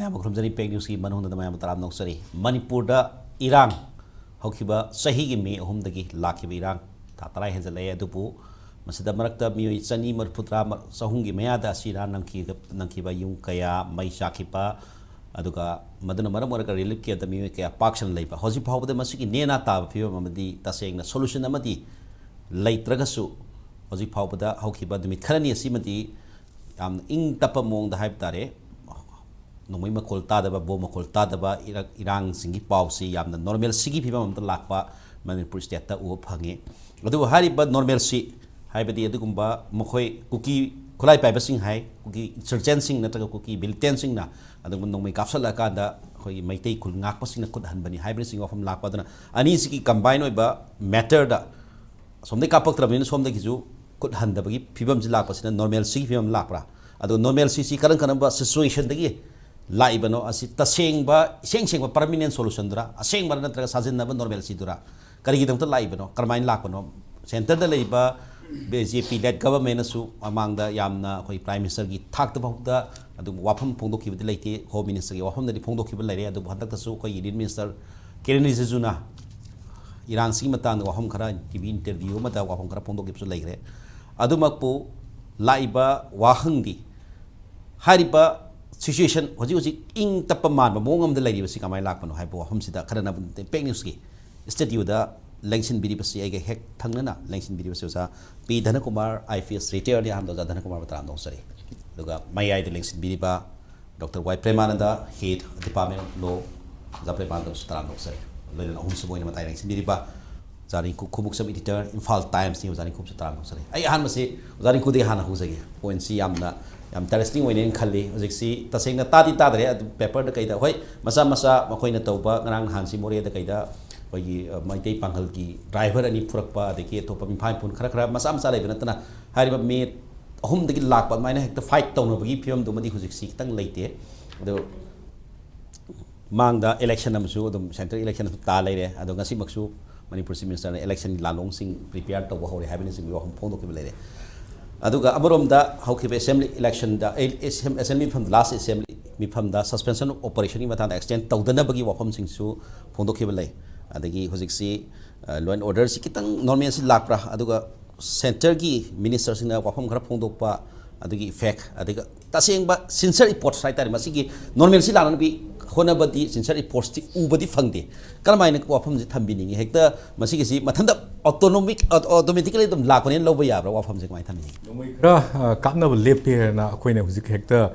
Mayam Krumzari Peg News, Manung, the Mayam Taram Noxari, Manipur, Iran, Hokiba, Sahi me, whom the Laki Iran, Tatara has a layer to poo, Masada Marakta, Sani Marputra, Sahungi Mayada, Siran, Nankiba, Yunkaya, Mai Shakipa, Aduka, Madana Maramaka, Relic, the Mimika, Pakshan Lapa, Hosi Power, the Masiki, Nena Tab, Mamadi, Tasing, the solution Amadi, Late Ragasu, Hosi Power, Hokiba, the Mikarani, Simati, Ing Tapamong, the Hype Tare. Nungay makulta daba bo makulta daba irang singi pausi yamna normal sigi piba mamta lakpa Manipur state ta uop hangi adu hari ba normal si hai badi adu kumba mokhoi kuki khulai pai basing hai kuki insurgent sing nataga kuki militant sing na adu nungay kapsal la kada khoi maitei khul ngak pasing na khud han bani hai bani sing ofam lakpa dana ani sigi combine oi ba matter da somde kapak trabin somde kiju khud han da bagi pibam ji lakpa sina normal sigi pibam lakra adu normal si karan ba situation dagi Laibano as it tasing ba sing permanent solution dura, a sing baranatra Sazin Nava Normal Sidura, Karigam to Laibano, Carmine Lapano, Center the Labor, BJP led government among the Yamna, Prime Minister, talked about the Wapam Pondoki with the late Home Minister, Wapam the Pondoki Laria, the Pandakasuka, Minister, Karen Zizuna, Iran Simatan, Waham Kara, TV interview, Mata Wapam Pondoki Lake, Adumapo, Laiba, Wahangi, Hariba. Situation was in Tapaman, but Mongam the lady was sick on my lap and Hypo Homsida, Karana, Pegnuski. Instead, you the Langshin Bidipasi, I heck Tangana, Langshin Bidipasosa, P. Dhanakumar, IPS Retired, and the Dhanakumar Batrando, sorry. Look up my eye, the Langshin Bidipa, Dr. Premanada, Head, Department of Law, the Premanada, Strando, sorry. Little Homsabo in my Langshin Bidipa, Rinku Khumukcham editor, Imphal Times, he was Rinku Khumukcham, sorry. I am say, Rinku de Hana Husagi, when see Amna. I'm interesting when in Kali, as you see, Tasing the Tati Tadre, Pepper the Kaida, White, Masa, Makoina Toba, Grand Hansi Moria the Kaida, or my day Pangalki, driver and Ipurpa, the Kate of Pimpun, Krakra, Masam Sale, Benatana, Harry made home the luck, but mine had to fight down of Gipium, the money who's exceeding late. The Manga election, I'm sure, the central election of Tale, I don't see Maxu, Manipur Minister, election Lalong sing prepared to what happiness in your home Pondo. Aduga Abarom da Hokibe Assembly election da Assembly from the last Assembly me from the suspension of operation in the extent Tawdana Bagi Wapam Sing Su Pondo Kibale Adagi Hosiksi law and order Sikitang Normancy Lapra Aduga Center Gi ministers in the Wapam Grapondo Pa Adugi effect Adiga Tasing but sincere reports right there Masiki Normancy Lanabi Honabadi sincere reports Ubadi Fangdi Karamine Wapam Tambini Hector Masiki Matanda automatically the Lakonin Lobaya Wapam my time. Kapna lip here na Queen of Hector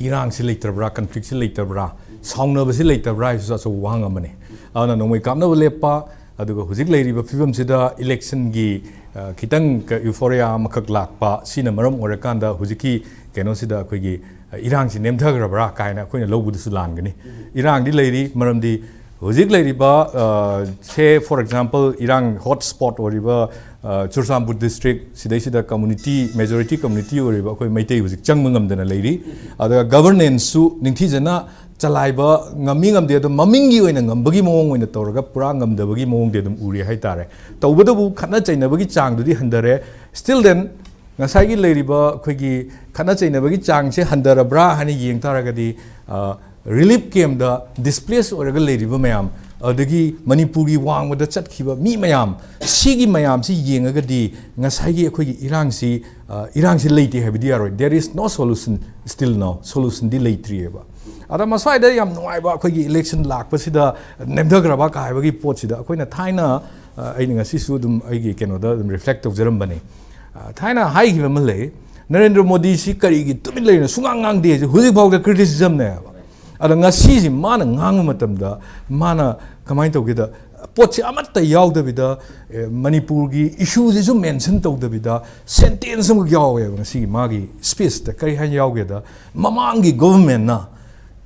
Iran later bra, conflict later bra, Song Nervous later bra is also Wanga money. Anna no we come no lepa, Adugo Huzik lady, but Fivum Sida election gi Kitang Euphoria Makak Lakpa, Sinamarum or Akanda, Huziki, Genosida Quigi, Iran's name Tagra Kaina, Queen of Lobu Sulangani. Iran the lady, Maram di Huzik lady ba, say for example, Iran hotspot or river, Chursambut district, Sidesida community, majority community or river, Maite was Changmungam than a lady. Other governance su Nintizana, Chalaiba, Namingam de the Mamingi and Bagi Mong in the Torga, Purangam, the Bagi Mong de Uri Haitare. Tawadabu Kanacha in the Bagi Chang to the Handare. Still then, Nasagi lady ba, Quigi, Kanacha in the Bagi Chang, say Handara Bra, Hani Ying Taragadi. Relief came the displaced or regular lady Mayam, the Manipuri Wang with the Chatkiba, me Mayam, Sigi Mayam, see Yingagadi, Nasagi Iransi lady have there is no solution still now, solution delayed trieba. Adamasai, I am no about election lack, Pasida, Nemdagrabaka, I will report Sida, Queen a Tina, aiding a sisudum, I cannot reflect of Germany. Tina high Malay, Narendra Modi Sikari, 2 million, Sungang days, who's about the criticism there. Adanga sisi mana ngang matamda mana kamai tawgida potsi amatta yaudabida Manipur gi issues isu mention tawdabida sentence mu yawe ngasi magi space ta kari han yaugeda mamangi government na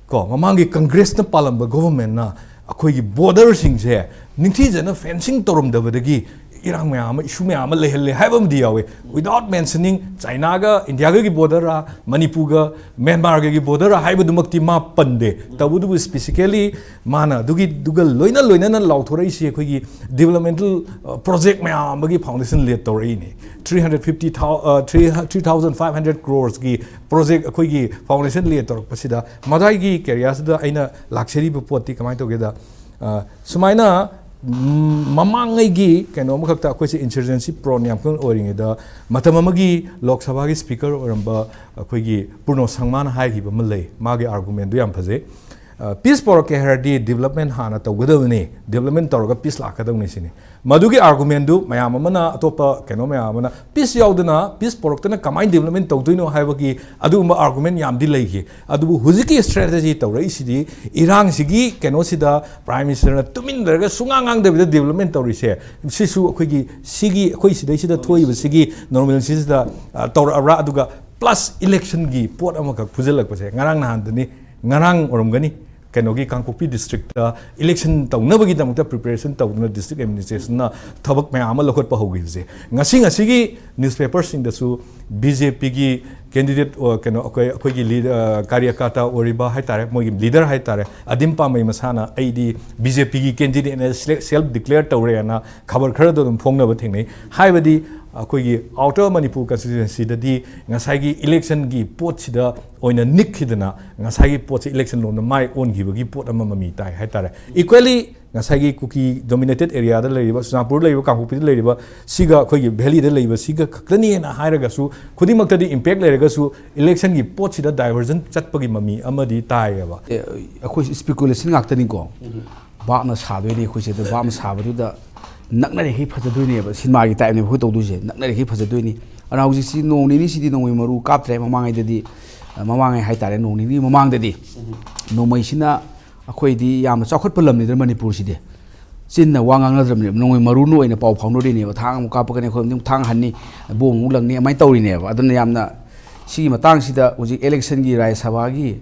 ko mamangi congress na palamba government na akhoi gi border sing se ningthi jana fencing torom dabadagi irang mayam issue mayam lehelle haibam diawe without mentioning China ga India ga gi border ra Manipur ga Myanmar ga gi border ra haibadumakti ma pande tabudu specifically mana dugi dugal loina na lauthora isi khoi gi developmental project mayam gi foundation lead torai ni 3500 crores gi project khoi gi foundation lead tor pasida madai gi careers da aina luxury poti kamai to ge da sumaina mamangai gi keno makhakta khoi se insurgency program kon oring da matamamagi lok sabha gi speaker oramba khoi gi purno sangman hai gi bam lei magi argument du yam phaje peace por ke herdi development hana to godawni development torga peace la kadawni sini madugi argument du mayam amana atopa keno mayam amana peace yaudana peace por tana kamai development tawdoino haibagi adu ma argument yam di lei gi adu hujiki strategy tawrai sidi irang sigi keno sida prime minister na tumin derga sungangang de development tawri se sisu akhoi akhoi sidai sida thoi sigi normalcy sida tawra ra aduga plus election gi pot amaka phujalak pase ngarang nahan dani ngarang oromgani kenogi Kangpokpi district election tawnabagi damukta preparation tawna district administration na thabak mayam lokot pa hogi je ngasi gi newspapers in dasu BJP gi candidate keno akoi gi leader karyakata oriba haitare mogi leader haitare adimpa mai masana aidi BJP gi candidate na self declare tawre na khabar khara do phongna ba thingnei haibadi akoigi outer Manipur constituency dadi ngasai election gi pot sida oina nikhidana ngasai pot election lo na mai on gi bagi pot ama mami tai haitare equally ngasai kuki dominated area da leiba Sunapur leiba Kangpokpi leiba siga akoigi valley da leiba siga khakani na hairaga su khudi maktadi impact leiraga su election gi pot sida diversion chatpagi mami amadi tai ba akoi speculation ngaktani ko ba na sadoi khoi se da ba ma sabadu da nakna rekhi phajadoi ba sinma gi type ne bhu tawdu je nakna rekhi phajadoi ni ana hauji si nong ni si di nong maru kaptre mamangai dadi mamangai hai tare nong ni mamang dadi nomai sina akhoi di yam chakhot palam ni Manipur si de sinna wangang na dram nong maru no ina pau phang no de ne ba thang ka pa ne khom thang han ni bong mu lang ni mai tawri ne ba adun yamna si matang si da uji election gi rai sabha gi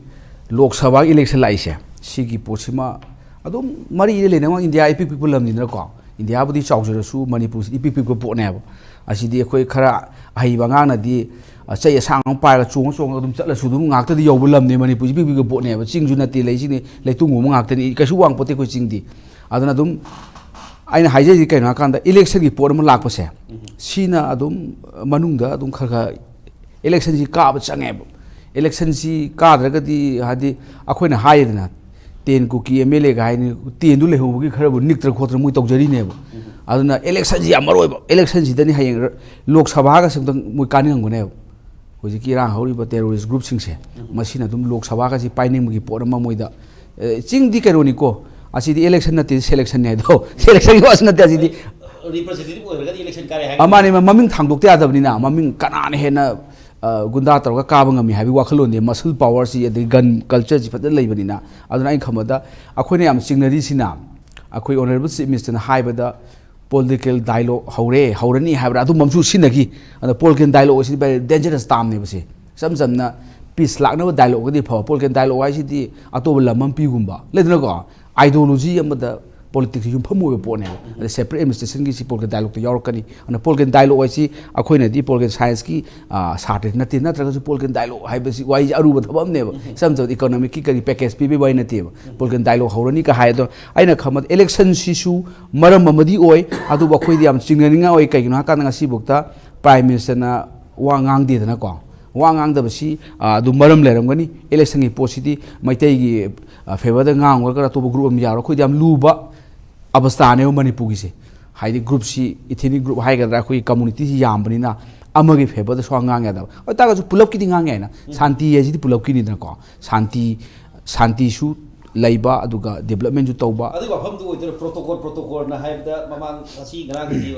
lok sabha election lai se si gi posima adum mari le ne India ipik people lam ni na ko India budi chawjarasu Manipur ipik pik po ne ba asidi khoi khara ai banga na di chai sang ang pa chung dum chala su dum ngak ta di yobulam ni Manipur ipik pik po ne ba chingju na ti lei sini leitung mu ngak ta ni ka su wang pote ko chingdi aduna dum aina haije ji kaina kan da election gi por ma lak pa se sina adum manung da adum khara election ji ka ba change ba election ji ka draga di hadi akhoi na haye na ten kuki MLA ga ni ten du lehu gi khara bu niktra khotra mu tawjari ne ba aduna election ji amaroi ba election ji dani hayeng lok sabha ga sing mu kaning ngune hoji ki ra hori ba terrorist group sing se masina dum lok sabha ga ji paining gi por ma moida ching di keroni ko asidi election na ti selection ne do selection was na ti asidi representative oirga election kare ha amani maming thangdok te adabni na maming kanane hena gunda targa kabangami habi wakhalon de muscle power si the gun culture ji fadal leibani na aduna ai khamada akhone am singnari sina akhoi honorable chief minister na haibada political dialogue haurani habra adu mamsu sinagi and political dialogue is very dangerous time ne base samna peace lakna dialogue di political dialogue ai si di atob lamam pi gumba ledna ko ideology amada politics yum phamu po ne separate administration gi si political dialogue to yorkani and political dialogue si akhoina di political science ki sarte na tin na traga political dialogue hai basi wai aru bathabam ne samjo economic ki kari package pi wai na ti political dialogue horani ka hai do aina khamat election si su maram amadi oi adu ba khoi di am chingninga oi kai na ka nga si bukta prime minister na wa ngang di na ko wa ngang da basi adu maram leram gani election gi positi maitai gi favor da ngang wa ka to group am yaro khoi di am luba abastane Manipur gi se haidi group si ethnic group hai ga khoi community si yambani na amagi favor da swangang ya da ta ga pulap ki dingang ya na shanti ye ji pulap ki ni na ko shanti su laiba aduga development ju tauba adu wafam du oiter protocol na haibda mamang asi ngana gi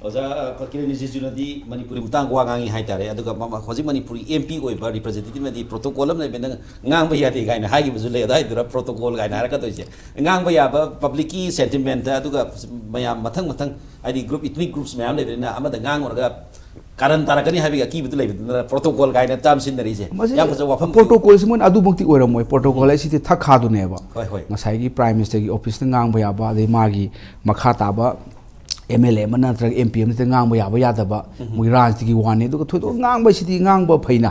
oza pakirani jejuna di Manipuri mutang wa ngangi haitare aduga mama khoji Manipuri MP oiba representative na di protocol am na ben ngang ba yati gaina hagi buzu le dai dura protocol gaina ra ka toise ngang ba ya ba public ki sentiment aduga mayam mathang adi group ethnic groups mayam le na amada ngang orga karan tarakani habi ki bitu le protocol gaina tam sin nari je ya buzu wafam protocol simon adu bukti oram moi protocol ai si te thak khadu ne ba hoi ngasai gi prime minister gi office na ngang ba ya ba de magi makha ta ba MLA mana natra MPM te ngang ba ya ba ya da ba mui raj ti wan ne du thoi do ngang ba sidi ngang ba phaina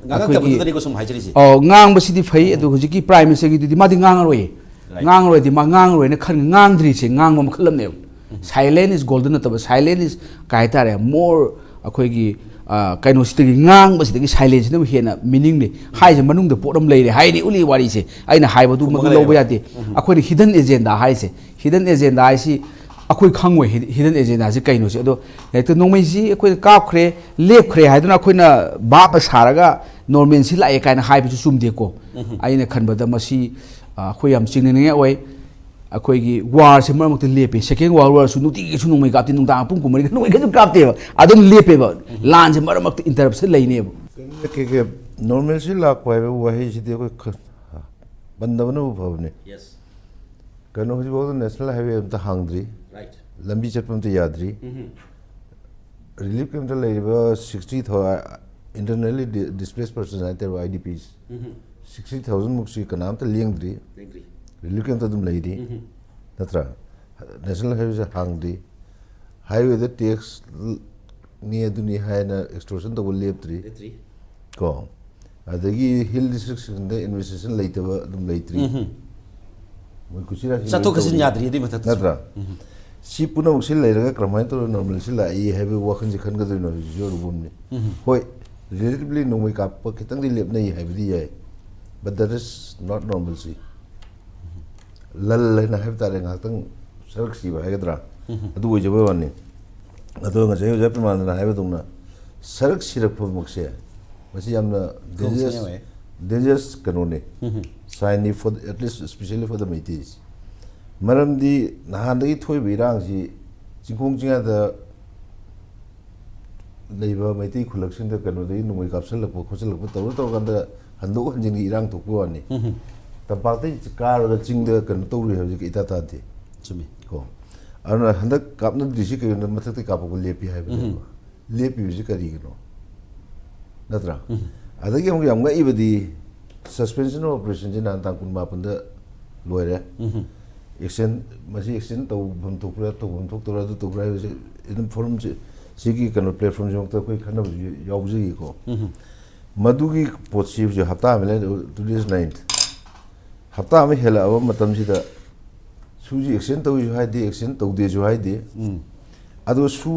ngang ka bu tani ko sum haijri si ngang ba sidi phai adu huji ki prime minister gi di ma di ngang roi di ma ngang roi ne khan ngang dri se ngang ma khalam ne silent is golden na ta silent is kai ta re more akhoi gi kaino sidi ngang ba sidi silence ne hena meaning ne hai je manung de podam lei re hai ni uli wari se aina hai ba du ma lo ba ya de akhoi hidden agenda hai se hidden agenda hai si अखोई खंगवे hidden agenda से कहीं से हेक्ट नोंमैसी अखोई कापख्रे लेपख्रे हाइदुना अखोइना बाप सारगा normal सी लाए कायना हाइबसु सुमदेको आइना खनबदा मसी अखोई याम चिंगने ओय अखोई की वार से मरमक लेपे सेकेंड वार सु नुती सु नोंमै कापति नुंदा पुंग कुमरि नोंमै खजु कापते अदुम लेपेबा लान से मरमक इंटरप्शन लैने के नॉर्मल सी लाक पाइबे वही सिदे अखोई बंदबनो भवने यस कनो हजि बहुत नेशनल हाईवे त हांगद्री लंबी चटपम तो यादरी रिलीफ कैंप तो लेबा 60,000 इंटरनली डिस्प्लेस्ड पर्सन आते हैं IDPs 60,000 मुक्सी का नाम तो लिंगद्री रिलीफ कैंप तो तुम लेदी नत्रा नेशनल हाईवे से हांगद्री हाईवे द टैक्स निये दुनिया है ना एक्सटॉर्शन तो बोल लेब्री को अदगी हिल डिस्ट्रिक्ट से इन्वेस्टिगेशन लेते हुए तुम लेत्री मुझे कुछ राशि सत्तो किसी यादरी यदि मतलब नत्रा सी पुनः मुझे लेरेगा क्रमाएं तो नॉर्मल से लाई है भी वाकन से खन का तो इन्होंने जो रूबुम ने होय relatively नोंमै काप कितने दिन लेप नहीं है भी दिया है but that is not normalcy लल लेना है बता रहे हैं तंग सड़क सी बाहर के तरह अदू वो जब वाने अदू मज़े हो जाए प्रमाणना है बतूंगा सड़क सिरक पर मुझसे है मज़े हमने dangerous कानूने sign for at least especially for the Métis मरमदी नहांदगी थोई बिरांग सी चिंगोंग चिंगा द लेबा मैती खुलक्सिन द कनोदई नुमै कापसल लप खोसल लप तौर तौर कंद हंदो हंजिंगी इरांग थोकु वानी तपाते कार द चिंग द कन तौरी हजि इता ताते चुमी को अन हंदक कापन दिसि के मथकते कापको लेपि हाइबे लेपि बिजि करिगनो नत्रा अदगी हम यंगा इबदी सस्पेंशन ऑपरेशन जिना तांकुन मापन the Loyare action Masih action तो हम तो पूरा तो पूरा इन फॉर्म से सिगी कनो प्लेटफॉर्म जो तो कोई खाना यावजी को मधुगी पोची जो हफ्ता में टुडेस 9th हफ्ता में हेला अब मतम सिदा सुजी एक्शन तो जो है दे एक्शन तो दे जो है दे अदो सु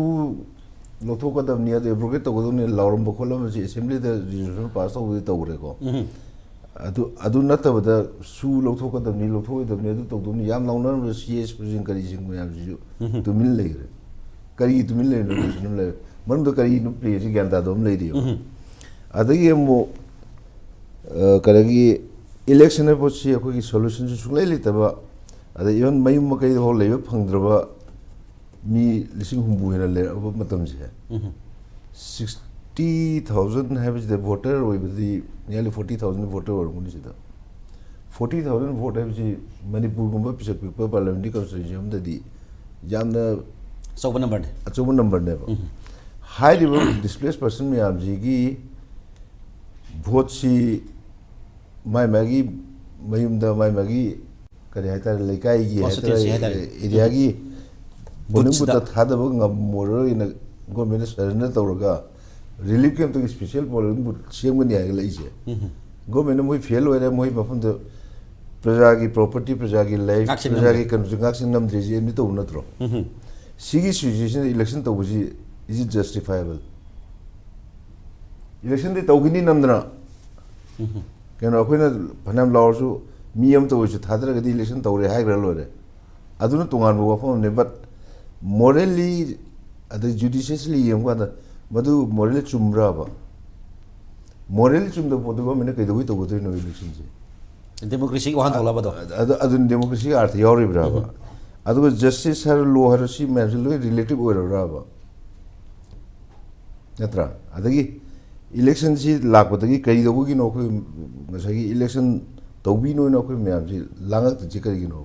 लोथो का दम निया दे ब्रोकेट तो को ने लावरम बखोलम से असेंबली द रिजोल्यूशन पास तो रे को अदु नतबदा सु लौथोकदबनी लौथोइदबनी अदु तौदुनी याम लाउनर सीएस प्रेसिडेंट करी सिंग मयाम जिजु तुमिल लेगरे करी तुमिल ले नो ले मन तो करी नु प्ले जि ज्ञान दादम ले दियो अदगी मो करगी इलेक्शन ने पोछि अखो की सॉल्यूशन सु सुले लेतबा अद इवन मयम मकई हो लेबे फंगद्रबा मी लिसिंग हुंबु हेना ले अब मतम से 60,000 have the voter with the nearly 40,000 voter or municipal 40,000 voter have the Manipur Gumba people parliamentary constitution the Jamna so number never high level displaced person me amjigi vote si my Maggie Mayumda my Maggie Karihata Lekai area gi Bonimbuta had a more in a government surrender to relief camp तो special problem same नहीं आएगा इसे government में fail हो रहा है मोई बफन तो प्रजा की प्रॉपर्टी प्रजा की लाइफ प्रजा की कंज्यूमर नम दृश्य नहीं तो उन्नत रो सीगी सिचुएशन इलेक्शन तो बुझी is it justifiable election they तौगिनी नमदना क्या ना कोई ना फनाम लाओ मियम तो वैसे था तरह कभी इलेक्शन तौरे हाई ग्रल हो रहे अदुन तुंगान वो वफन ने बट मोरली अदर जुडिशियसली ये हमको मधु मोरल चुम्ब्राबा मोरल चुम्द पोदबा मैंने कई दो तो नो इलेक्शन से डेमोक्रेसी को हाथ होला बदो अदुन डेमोक्रेसी अर्थ यावरि ब्राबा अदु जस्टिस हर लो हर सी मैजलो रिलेटिव ओरराबा नत्रा अदगी इलेक्शन से लापदगी कई दबुगी नो कोई मसागी इलेक्शन तौबी नो कोई मैम से लांगक त चिकरी नो